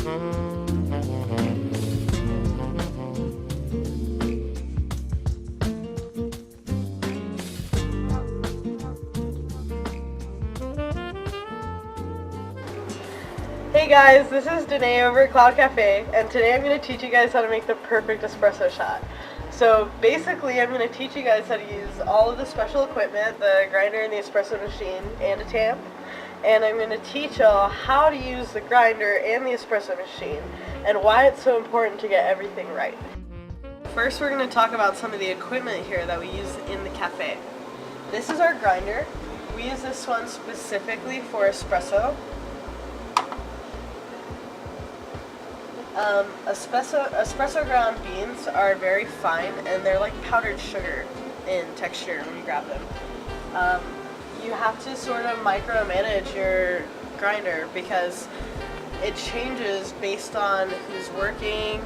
Hey guys, this is Danae over at Cloud Cafe, and today I'm going to teach you guys how to make the perfect espresso shot. So basically I'm going to teach you guys how to use all of the special equipment, the grinder and the espresso machine, and a tamp. And I'm going to teach y'all how to use the grinder and the espresso machine, and why it's so important to get everything right. First we're going to talk about some of the equipment here that we use in the cafe. This is our grinder. We use this one specifically for espresso. Espresso ground beans are very fine, and they're like powdered sugar in texture when you grab them. You have to sort of micromanage your grinder because it changes based on who's working,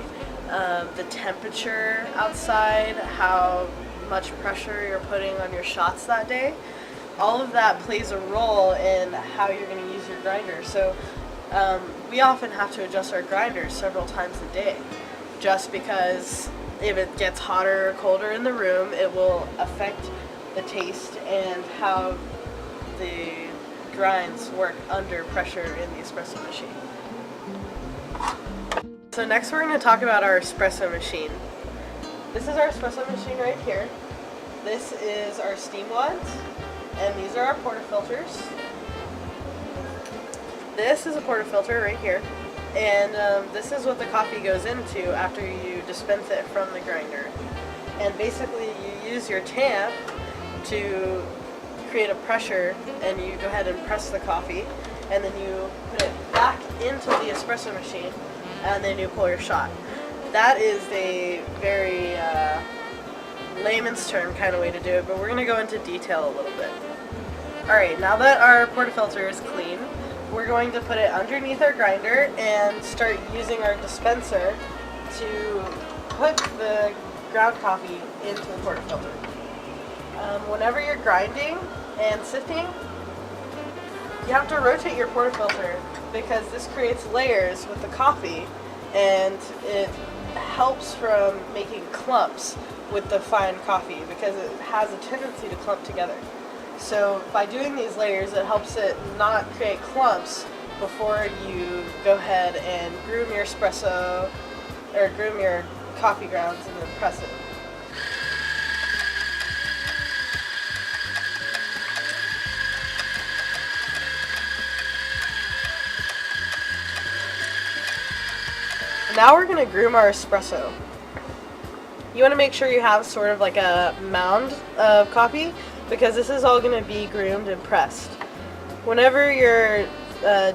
the temperature outside, how much pressure you're putting on your shots that day. All of that plays a role in how you're going to use your grinder. So we often have to adjust our grinders several times a day, just because if it gets hotter or colder in the room, it will affect the taste and how the grinds work under pressure in the espresso machine. So next we're going to talk about our espresso machine. This is our espresso machine right here. This is our steam wads, and these are our portafilters. This is a portafilter right here, and this is what the coffee goes into after you dispense it from the grinder. And basically you use your tamp to create a pressure, and you go ahead and press the coffee, and then you put it back into the espresso machine, and then you pull your shot. That is a very layman's term kind of way to do it, but we're going to go into detail a little bit. Alright, now that our portafilter is clean, we're going to put it underneath our grinder and start using our dispenser to put the ground coffee into the portafilter. Whenever you're grinding and sifting, you have to rotate your portafilter because this creates layers with the coffee, and it helps from making clumps with the fine coffee because it has a tendency to clump together. So by doing these layers, it helps it not create clumps before you go ahead and groom your espresso, or groom your coffee grounds and then press it. Now we're going to groom our espresso. You want to make sure you have sort of like a mound of coffee, because this is all going to be groomed and pressed. Whenever you're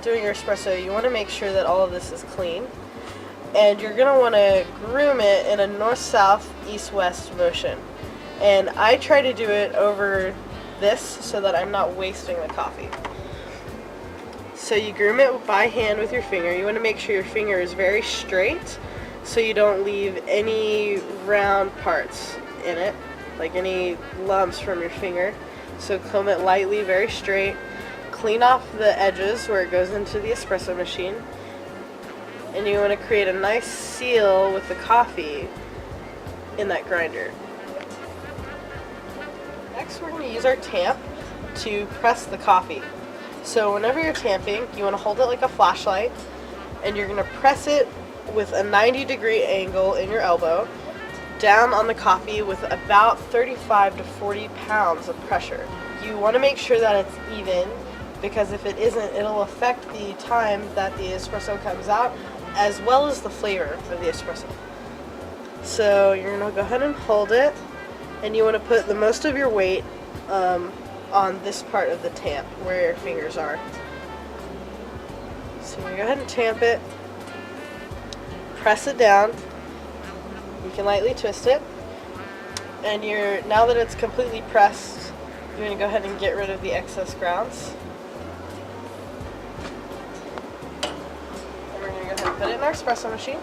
doing your espresso, you want to make sure that all of this is clean, and you're going to want to groom it in a north-south, east-west motion. And I try to do it over this so that I'm not wasting the coffee. So you groom it by hand with your finger. You want to make sure your finger is very straight so you don't leave any round parts in it, like any lumps from your finger. So comb it lightly, very straight. Clean off the edges where it goes into the espresso machine. And you want to create a nice seal with the coffee in that grinder. Next we're going to use our tamp to press the coffee. So whenever you're tamping, you want to hold it like a flashlight, and you're going to press it with a 90-degree angle in your elbow down on the coffee with about 35 to 40 pounds of pressure. You want to make sure that it's even, because if it isn't, it'll affect the time that the espresso comes out, as well as the flavor of the espresso. So you're going to go ahead and hold it, and you want to put the most of your weight on this part of the tamp where your fingers are. So you go ahead and tamp it, press it down. You can lightly twist it, and now that it's completely pressed, you're going to go ahead and get rid of the excess grounds. And we're going to go ahead and put it in our espresso machine,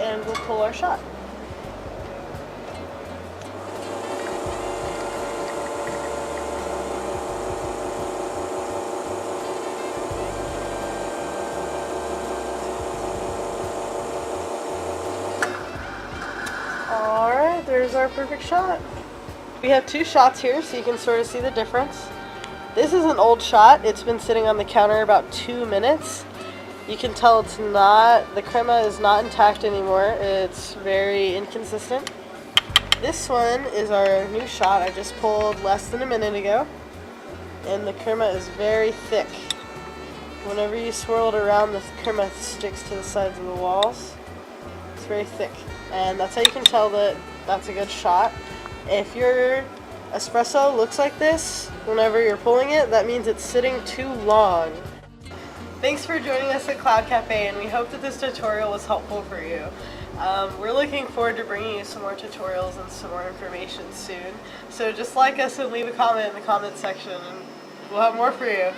and we'll pull our shot. here's our perfect shot. We have 2 shots here, so you can sort of see the difference. This is an old shot. It's been sitting on the counter about 2 minutes. You can tell it's not, the crema is not intact anymore. It's very inconsistent. This one is our new shot. I just pulled less than a minute ago. And the crema is very thick. Whenever you swirl it around, the crema sticks to the sides of the walls. It's very thick. And that's how you can tell that that's a good shot. If your espresso looks like this, whenever you're pulling it, that means it's sitting too long. Thanks for joining us at Cloud Cafe, and we hope that this tutorial was helpful for you. We're looking forward to bringing you some more tutorials and some more information soon. So just like us and leave a comment in the comment section, and we'll have more for you.